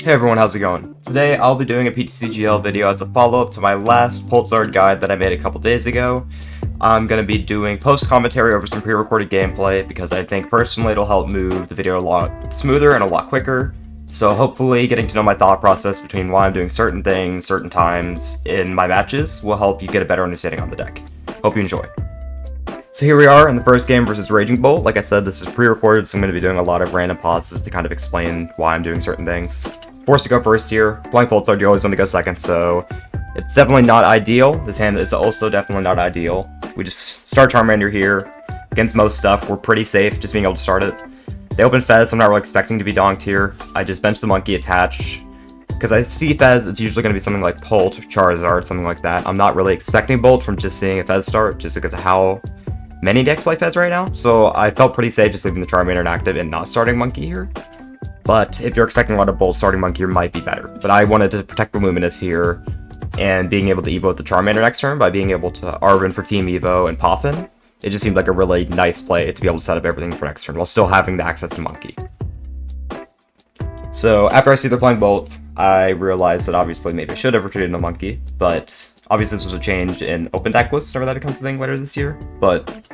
Hey everyone, how's it going? Today I'll be doing a PTCGL video as a follow-up to my last Pulsar guide that I made a couple days ago. I'm going to be doing post-commentary over some pre-recorded gameplay because I think personally it'll help move the video a lot smoother and a lot quicker. So hopefully getting to know my thought process between why I'm doing certain things, certain times in my matches will help you get a better understanding on the deck. Hope you enjoy. So here we are in the first game versus Raging Bolt. Like I said, this is pre-recorded, so I'm going to be doing a lot of random pauses to kind of explain why I'm doing certain things. Forced to go first here. Blank Pulsar, you always want to go second, so it's definitely not ideal. This hand is also definitely not ideal. We just start Charmander here. Against most stuff, we're pretty safe just being able to start it. They open Fez, I'm not really expecting to be donked here. I just bench the monkey attach. Because I see Fez, it's usually going to be something like Pult, Charizard, something like that. I'm not really expecting Bolt from just seeing a Fez start, just because of how many decks play Fez right now. So I felt pretty safe just leaving the Charmander inactive and not starting Monkey here. But if you're expecting a lot of Bolt, starting Monkey here might be better. But I wanted to protect the Luminous here, and being able to Evo with the Charmander next turn by being able to Arven for Team Evo and Poffin. It just seemed like a really nice play to be able to set up everything for next turn while still having the access to Monkey. So after I see they're playing Bolt, I realized that obviously maybe I should have retreated into Monkey, but obviously this was a change in open deck lists whenever that becomes a thing later this year. But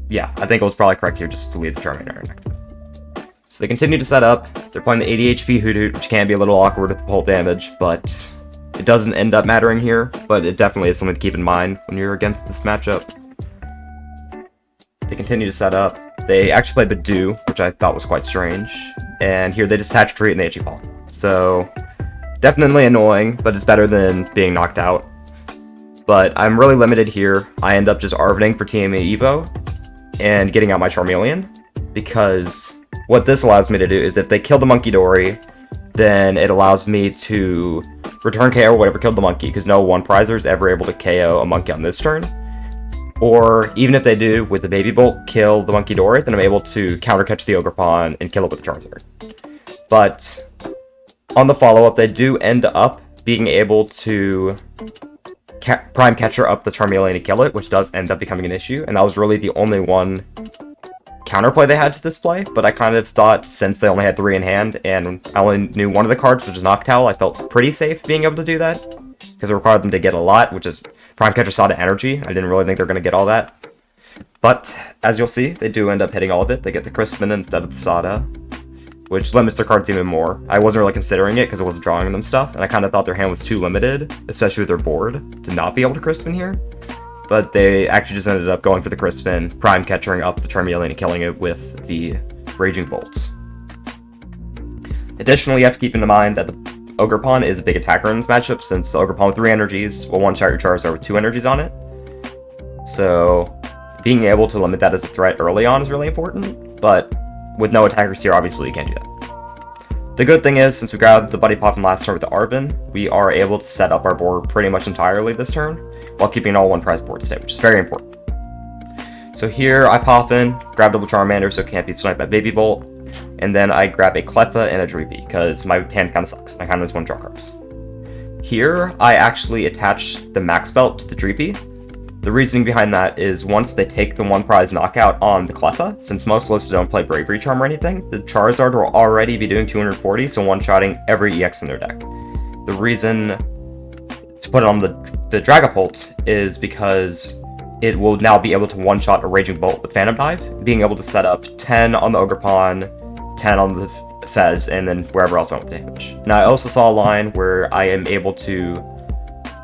yeah, I think it was probably correct here just to leave the Charmander inactive. So they continue to set up. They're playing the 80 HP Hoot, which can be a little awkward with the Bolt damage, but it doesn't end up mattering here. But it definitely is something to keep in mind when you're against this matchup. They continue to set up. They actually play Badoo, which I thought was quite strange. And here they just attach Treat and they HE Paul. So definitely annoying, but it's better than being knocked out. But I'm really limited here. I end up just Arvening for TMA Evo and getting out my Charmeleon, because what this allows me to do is if they kill the Munkidori, then it allows me to return KO or whatever killed the monkey, because no one prizer is ever able to KO a monkey on this turn. Or even if they do, with the Baby Bolt, kill the Munkidori, then I'm able to counter catch the Dragapult and kill it with the Charizard. But on the follow-up, they do end up being able to prime catcher up the Charmeleon to kill it, which does end up becoming an issue, and that was really the only one counterplay they had to this play. But I kind of thought, since they only had 3 in hand, and I only knew one of the cards, which is Noctowl, I felt pretty safe being able to do that, because it required them to get a lot, which is Prime Catcher Sada Energy. I didn't really think they were going to get all that. But, as you'll see, they do end up hitting all of it. They get the Crispin instead of the Sada, which limits their cards even more. I wasn't really considering it because it wasn't drawing them stuff, and I kind of thought their hand was too limited, especially with their board, to not be able to Crispin here. But they actually just ended up going for the Crispin, Prime Catchering up the Charmeleon and killing it with the Raging Bolt. Additionally, you have to keep in mind that the Dragapult is a big attacker in this matchup, since the Dragapult with 3 energies will one-shot your Charizard with 2 energies on it. So being able to limit that as a threat early on is really important, but with no attackers here, obviously you can't do that. The good thing is, since we grabbed the Buddy-Buddy Poffin last turn with the Arven, we are able to set up our board pretty much entirely this turn, while keeping all one prize board state, which is very important. So here I pop in, grab double Charmander so it can't be sniped by Baby Bolt, and then I grab a Cleffa and a Dreepy, because my hand kind of sucks. I kind of just want to draw cards. Here, I actually attach the Max Belt to the Dreepy. The reasoning behind that is once they take the one prize knockout on the Cleffa, since most lists don't play Bravery Charm or anything, the Charizard will already be doing 240, so one-shotting every EX in their deck. The reason to put it on the Dragapult is because it will now be able to one-shot a Raging Bolt with Phantom Dive, being able to set up 10 on the Dragapult, 10 on the Fez, and then wherever else I want damage. Now I also saw a line where I am able to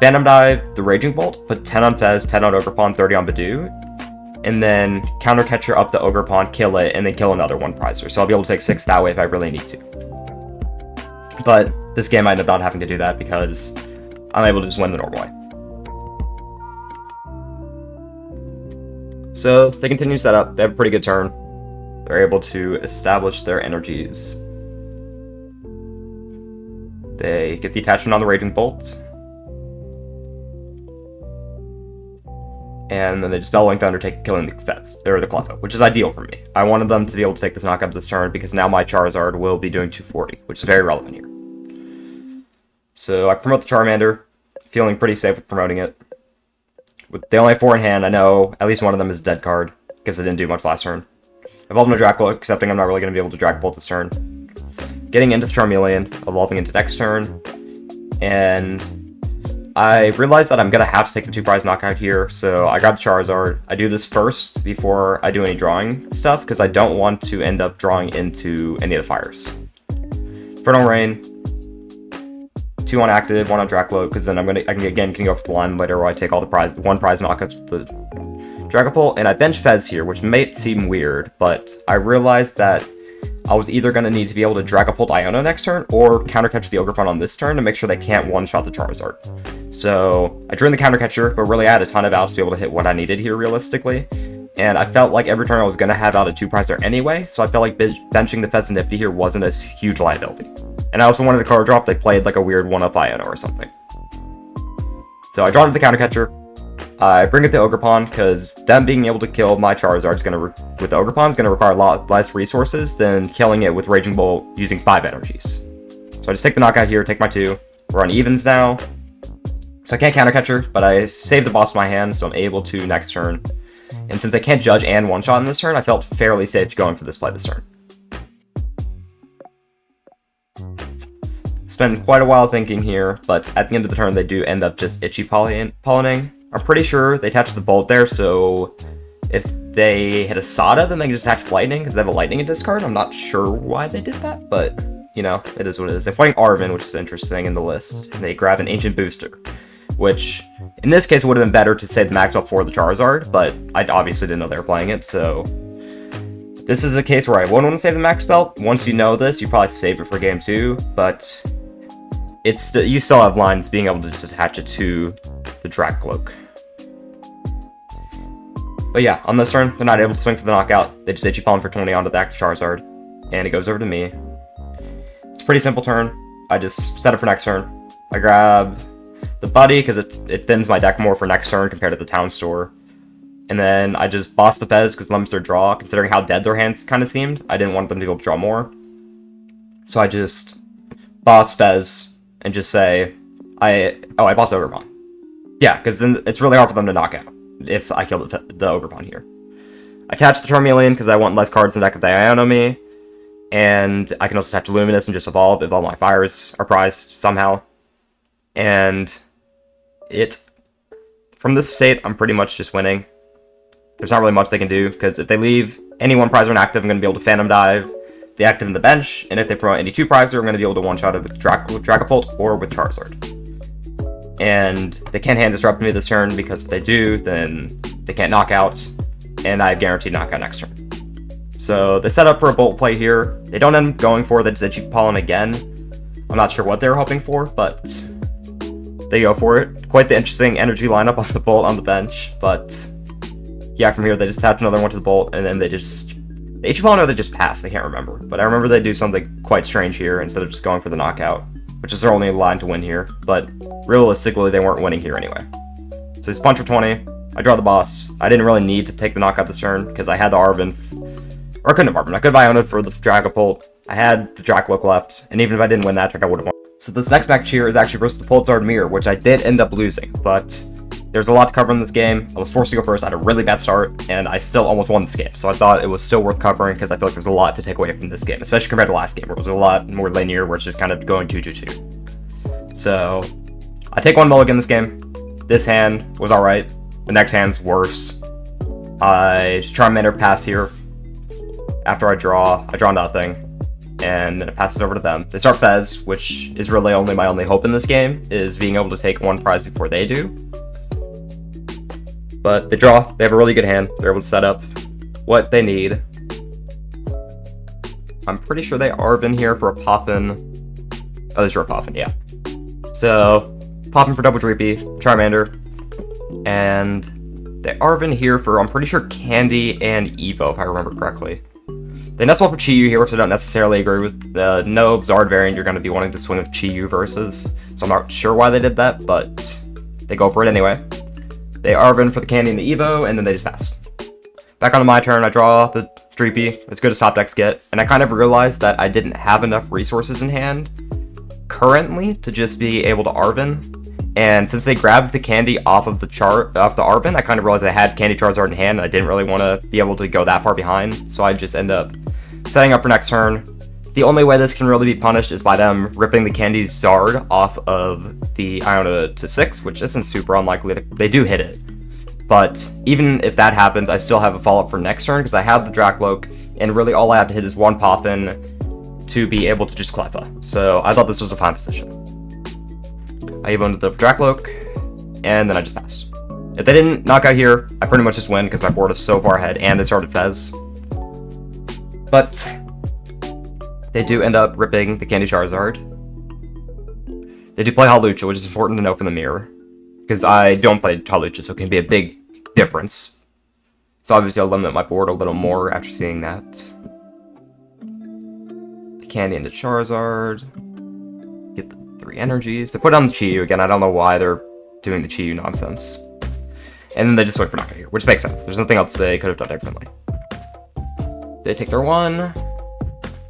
Phantom Dive the Raging Bolt, put 10 on Fez, 10 on Dragapult, 30 on Badoo, and then counter catcher up the Dragapult, kill it, and then kill another one prizer. So I'll be able to take 6 that way if I really need to. But this game I end up not having to do that because I'm able to just win the normal way. So they continue to set up. They have a pretty good turn. They're able to establish their energies. They get the attachment on the Raging Bolt. And then they just Bellowing Thunder, killing the Fez, or the Cleffa, which is ideal for me. I wanted them to be able to take this knockout this turn because now my Charizard will be doing 240, which is very relevant here. So I promote the Charmander, feeling pretty safe with promoting it. They only have 4 in hand. I know at least one of them is a dead card because they didn't do much last turn. Evolve into Drakloak, accepting I'm not really going to be able to Dragapult this turn. getting into the Charmeleon, evolving into next turn, and I realized that I'm going to have to take the 2 prize knockout here, so I grab the Charizard. I do this first before I do any drawing stuff, because I don't want to end up drawing into any of the fires. Infernal Rain, 2 on active, 1 on Drakloak, because then I can go for the line later where I take all the 1 prize knockouts with the Dragapult, and I bench Fez here, which may seem weird, but I realized that I was either going to need to be able to Dragapult Iono next turn, or counter catch the Ogerpon on this turn to make sure they can't one-shot the Charizard. So I drew in the counter catcher, but really I had a ton of outs to be able to hit what I needed here realistically. And I felt like every turn I was going to have out a 2 prize there anyway, so I felt like benching the Fezandipiti here wasn't a huge liability. And I also wanted a card drop they played like a weird 1-up Iono or something. So I draw into the counter catcher. I bring it to Ogerpon, because them being able to kill my Charizard with the Ogerpon is going to require a lot less resources than killing it with Raging Bolt using 5 energies. So I just take the knockout here, take my 2. We're on evens now. So I can't counter catcher, but I save the boss in my hand, so I'm able to next turn. And since I can't judge and one-shot in this turn, I felt fairly safe going for this play this turn. Spend quite a while thinking here, but at the end of the turn they do end up just itchy pollinating. I'm pretty sure they attach the Bolt there, so if they hit a Sada, then they can just attach Lightning, because they have a Lightning in discard. I'm not sure why they did that, but, you know, it is what it is. They're playing Arven, which is interesting in the list, and they grab an Ancient Booster, which, in this case, would have been better to save the Max Belt for the Charizard, but I obviously didn't know they were playing it, so this is a case where I wouldn't want to save the Max Belt. Once you know this, you probably save it for game 2, but you still have lines being able to just attach it to the Drakloak. But yeah, on this turn, they're not able to swing for the knockout. They just itchy pollen for 20 onto the active Charizard, and it goes over to me. It's a pretty simple turn. I just set it for next turn. I grab the Buddy, because it thins my deck more for next turn compared to the Town Store. And then I just boss the Fez, because it limits their draw, considering how dead their hands kind of seemed. I didn't want them to be able to draw more. So I just boss Fez, and just say, I boss Ogerpon. Yeah, because then it's really hard for them to knock out if I kill the Ogerpon here. I attach the Charmeleon because I want less cards in the deck if they Iono me, and I can also attach Luminous and just evolve if all my fires are prized somehow. And from this state, I'm pretty much just winning. There's not really much they can do, because if they leave any 1 prizer inactive, I'm going to be able to Phantom Dive the active in the bench, and if they promote any 2 prizer, I'm going to be able to one-shot it with Dragapult or with Charizard. And they can't hand disrupt me this turn, because if they do, then they can't knock out, and I have guaranteed knockout next turn. So they set up for a Bolt play here. They don't end up going for it, they just itchy pollen again. I'm not sure what they were hoping for, but they go for it. Quite the interesting energy lineup on the Bolt on the bench, but yeah, from here they just attach another one to the Bolt, and then they itchy pollen or they just pass, I can't remember. But I remember they do something quite strange here instead of just going for the knockout, which is their only line to win here, but realistically, they weren't winning here anyway. So he's punch for 20, I draw the boss. I didn't really need to take the knockout this turn, because I had the Arven, or I couldn't have Arven, I could have Iono'd for the Dragapult, I had the Drakloak left, and even if I didn't win that turn, I would have won. So this next match here is actually versus the Pulsar Mirror, which I did end up losing, but there's a lot to cover in this game. I was forced to go first, I had a really bad start, and I still almost won this game, so I thought it was still worth covering, because I feel like there's a lot to take away from this game, especially compared to last game, where it was a lot more linear, where it's just kind of going 2-2-2. So I take 1 mulligan this game. This hand was alright. The next hand's worse. I just Charmander pass here. After I draw nothing. And then it passes over to them. They start Fez, which is really my only hope in this game, is being able to take 1 prize before they do. But they draw. They have a really good hand. They're able to set up what they need. I'm pretty sure they Arven here for a Poffin. Oh, they drew a Poffin, yeah. So, Poffin for double Dreepy, Charmander, and they Arven here for, I'm pretty sure, Candy and Evo, if I remember correctly. They Nest Ball for Chi-Yu here, which I don't necessarily agree with. The no Zard variant you're going to be wanting to swing with Chi-Yu versus, so I'm not sure why they did that, but they go for it anyway. They Arven for the Candy and the Evo, and then they just pass. Back onto my turn, I draw the Dreepy, as good as top decks get, and I kind of realized that I didn't have enough resources in hand currently to just be able to Arven, and since they grabbed the Candy off of the Arven, I kind of realized I had Candy Charizard in hand, and I didn't really want to be able to go that far behind, so I just end up setting up for next turn, The only way this can really be punished is by them ripping the Candy Zard off of the Iono to 6, which isn't super unlikely. They do hit it. But even if that happens, I still have a follow-up for next turn, because I have the Drakloak, and really all I have to hit is one Poffin to be able to just Cleffa. So I thought this was a fine position. I evoed the Drakloak, and then I just passed. If they didn't knock out here, I pretty much just win, because my board is so far ahead, and they started Fez. But they do end up ripping the Candy Charizard. They do play Hawlucha, which is important to know from the mirror, because I don't play Hawlucha, so it can be a big difference. So obviously I'll limit my board a little more after seeing that. The Candy into Charizard. Get the 3 energies. They put on the Chi-Yu again. I don't know why they're doing the Chi-Yu nonsense. And then they just wait for knockout here, which makes sense. There's nothing else they could have done differently. They take their 1.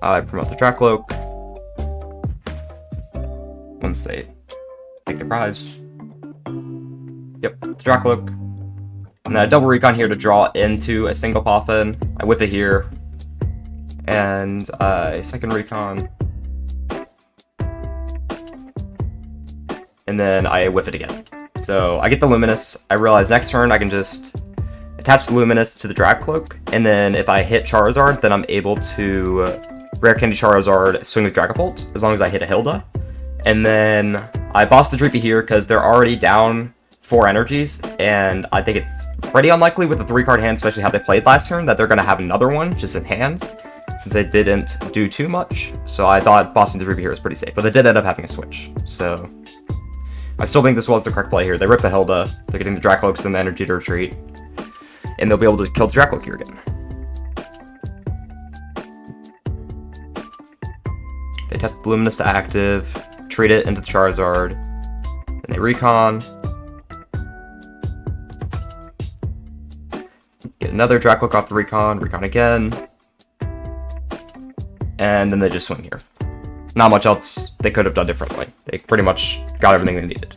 I promote the Drakloak. Once they take the prize. Yep, the Drakloak. And then I double recon here to draw into a single Poffin. I whip it here. And I second recon. And then I whiff it again. So I get the Luminous. I realize next turn I can just attach the Luminous to the Drakloak. And then if I hit Charizard, then I'm able to Rare Candy Charizard swing with Dragapult, as long as I hit a Hilda. And then I boss the Dreepy here because they're already down 4 energies, and I think it's pretty unlikely with the 3-card hand, especially how they played last turn, that they're going to have another one just in hand, since they didn't do too much. So I thought bossing the Dreepy here was pretty safe, but they did end up having a switch. So I still think this was the correct play here. They rip the Hilda, they're getting the Drakloaks and the energy to retreat, and they'll be able to kill the Drakloak here again. They test the Luminous to active, treat it into the Charizard, and they recon. Get another Drakloak off the recon again. And then they just swing here. Not much else they could have done differently. They pretty much got everything they needed.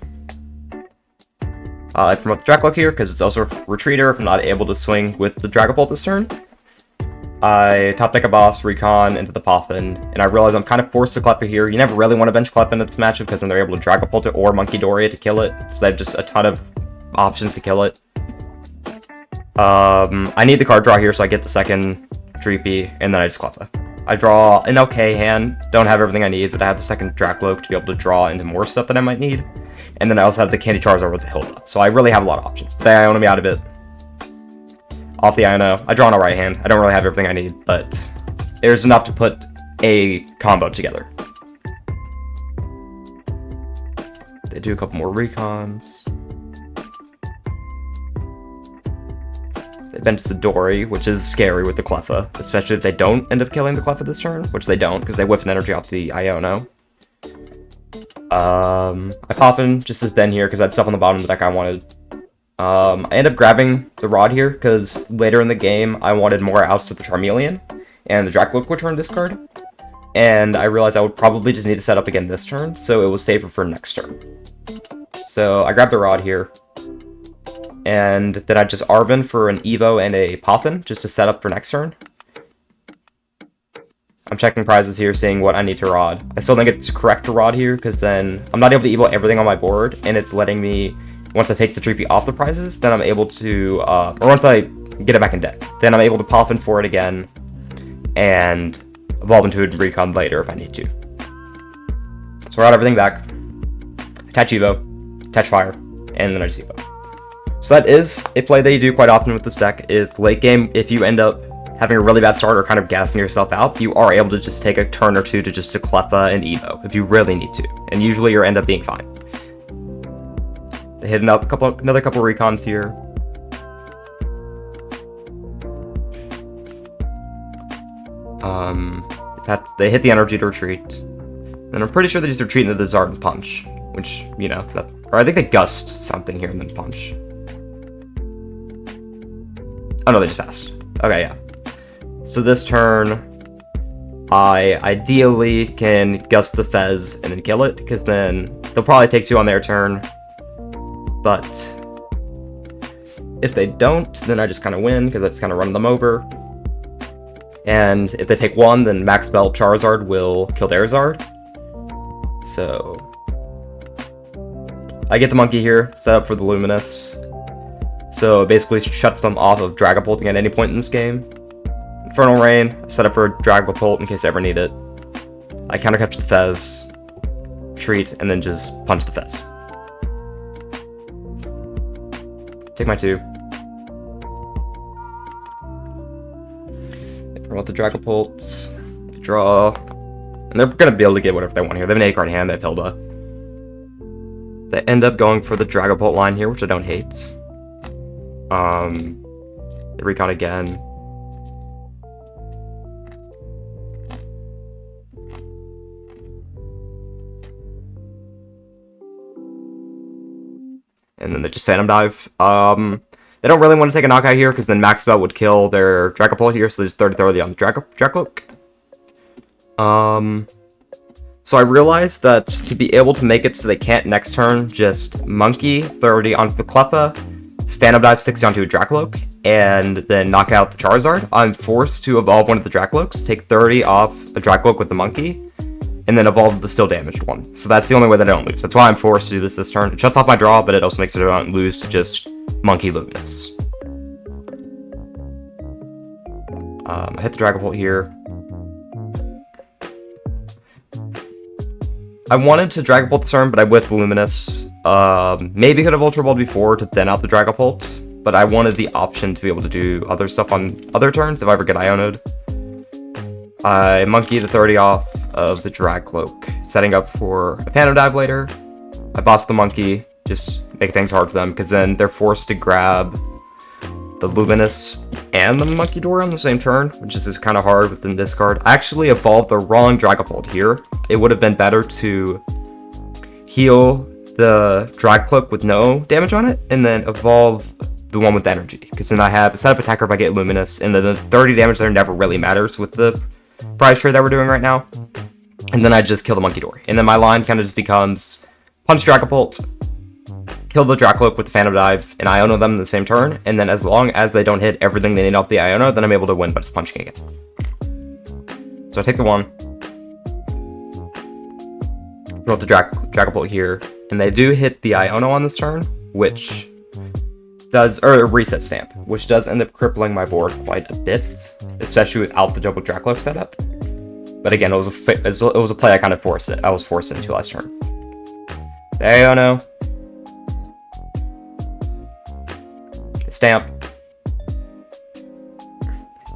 I promote the Drakloak here because it's also a retreater if I'm not able to swing with the Dragapult this turn. I top deck a boss, recon into the Poffin, and I realize I'm kind of forced to Cleffa here. You never really want to bench Cleffa into this matchup because then they're able to Dragapult it or Munkidori to kill it, so they have just a ton of options to kill it. I need the card draw here, so I get the second Dreepy, and then I just Cleffa. I draw an okay hand, don't have everything I need, but I have the second Drakloak to be able to draw into more stuff that I might need. And then I also have the Candy Charizard with the Hilda, so I really have a lot of options. But they Iono me out of it. Off the Iono, I draw on a right hand. I don't really have everything I need, but there's enough to put a combo together. They do a couple more recons. They bench the Dory, which is scary with the Cleffa, especially if they don't end up killing the Cleffa this turn, which they don't, because they whiff an energy off the Iono. I pop in just as Ben here, because I had stuff on the bottom of the deck I wanted. I end up grabbing the Rod here, because later in the game, I wanted more outs to the Charmeleon, and the Drakloak would turn discard. And I realized I would probably just need to set up again this turn, so it was safer for next turn. So I grabbed the Rod here. And then I just Arven for an Evo and a Poffin, just to set up for next turn. I'm checking prizes here, seeing what I need to Rod. I still think it's correct to Rod here, because then I'm not able to Evo everything on my board, and it's letting me, once I take the Dreepy off the prizes, then I'm able to, or once I get it back in deck, then I'm able to Poffin for it again, and evolve into a Recon later if I need to. So I got everything back. Attach Evo, attach Fire, and then I just Evo. So that is a play that you do quite often with this deck, is late game, if you end up having a really bad start or kind of gassing yourself out, you are able to just take a turn or two to just to Cleffa and Evo, if you really need to. And usually you end up being fine. They hit another couple recons here. They hit the energy to retreat. And I'm pretty sure they just retreat into the Zard and punch, which, you know, or I think they gust something here and then punch. Oh no, they just passed. Okay, yeah. So this turn, I ideally can gust the Fez and then kill it, because then they'll probably take 2 on their turn. But if they don't, then I just kind of win, because I just kind of run them over. And if they take 1, then Max Belt Charizard will kill their Zard. So I get the monkey here, set up for the Luminous. So it basically shuts them off of Dragapulting at any point in this game. Infernal Rain, set up for Dragapult in case I ever need it. I counter catch the Fez, treat, and then just punch the Fez. Take my 2. Promote the Dragapult, draw, and they're going to be able to get whatever they want here. They have an 8-card hand, they have Hilda. They end up going for the Dragapult line here, which I don't hate. They recon again. And then they just Phantom Dive. They don't really want to take a knockout here, because then Max Belt would kill their Dragapult here, so they just 30-30 on the Drakloak. So I realized that to be able to make it so they can't next turn just Monkey 30 onto the Cleffa, Phantom Dive 60 onto a Drakloak, and then knock out the Charizard, I'm forced to evolve one of the Draklooks, take 30 off a Drakloak with the Monkey, and then evolve the still damaged one. So that's the only way that I don't lose. That's why I'm forced to do this turn. It shuts off my draw, but it also makes it I don't lose to just Monkey Luminous. I hit the Dragapult here. I wanted to Dragapult this turn, but I whiffed Luminous. Maybe could have Ultra Balled before to thin out the Dragapult, but I wanted the option to be able to do other stuff on other turns if I ever get Iono'd. I Monkey the 30 off of the Drakloak, setting up for a Phantom Dive later. I boss the Monkey, just make things hard for them, because then they're forced to grab the Luminous and the Munkidori on the same turn, which is kind of hard within this card. I actually evolved the wrong Dragapult here. It would have been better to heal the Drakloak with no damage on it, and then evolve the one with energy, because then I have a setup attacker if I get Luminous, and then the 30 damage there never really matters with the prize trade that we're doing right now. And then I just kill the Munkidori, and then my line kind of just becomes punch Dragapult, kill the Drakloak with the Phantom Dive, and Iono them in the same turn, and then as long as they don't hit everything they need off the Iono, then I'm able to win by just punching again. So I take the 1, promote the Dragapult here, and they do hit the Iono on this turn, which does, or a reset stamp, which does end up crippling my board quite a bit, especially without the double Drakloak setup. But again, it was a play I kind of forced it. I was forced into last turn. The Iono. Stamp.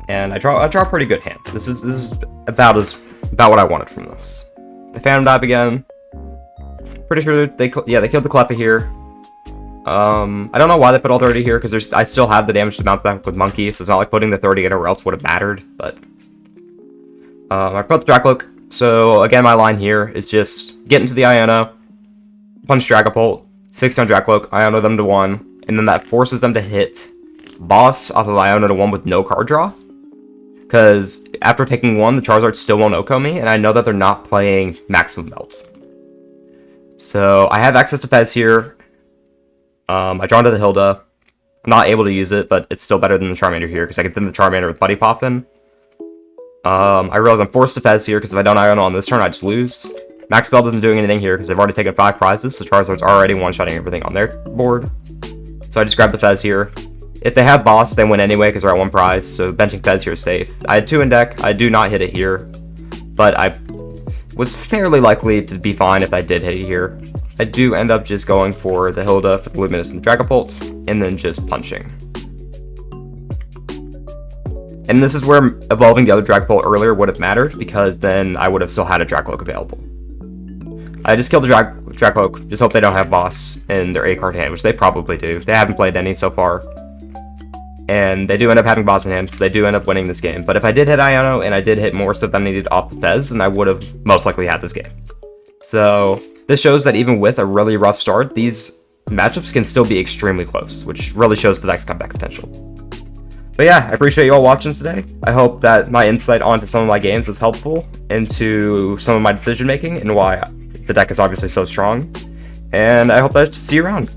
And I draw a pretty good hand. This is about what I wanted from this. The Phantom Dive again. Pretty sure they killed the Cleffa here. I don't know why they put all 30 here, because I still have the damage to bounce back with Monkey, so it's not like putting the 30 anywhere else would have mattered, but I put the Drakloak. So again, my line here is just get into the Iono, punch Dragapult, 6 on Drakloak, Iono them to 1, and then that forces them to hit boss off of Iono to 1 with no card draw. Because after taking 1, the Charizard still won't OHKO me, and I know that they're not playing Maximum Belt. So I have access to Fez here. I draw into the Hilda. I'm not able to use it, but it's still better than the Charmander here, because I can thin the Charmander with Buddy Poffin. I realize I'm forced to Fez here, because if I don't Iono on this turn, I just lose. Max Belt isn't doing anything here, because they've already taken 5 prizes, so Charizard's already one-shotting everything on their board. So I just grab the Fez here. If they have boss, they win anyway, because they're at 1 prize, so benching Fez here is safe. I had 2 in deck. I do not hit it here, but I was fairly likely to be fine if I did hit it here. I do end up just going for the Hilda for the Luminous and the Dragapult, and then just punching. And this is where evolving the other Dragapult earlier would have mattered, because then I would have still had a Drakloak available. I just killed the Drakloak, just hope they don't have boss in their 8-card hand, which they probably do. They haven't played any so far. And they do end up having boss in hand, so they do end up winning this game. But if I did hit Iono, and I did hit more stuff than I needed off the Fez, then I would have most likely had this game. So this shows that even with a really rough start, these matchups can still be extremely close, which really shows the deck's comeback potential. But yeah, I appreciate you all watching today. I hope that my insight onto some of my games is helpful into some of my decision making and why the deck is obviously so strong. And I hope that I see you around.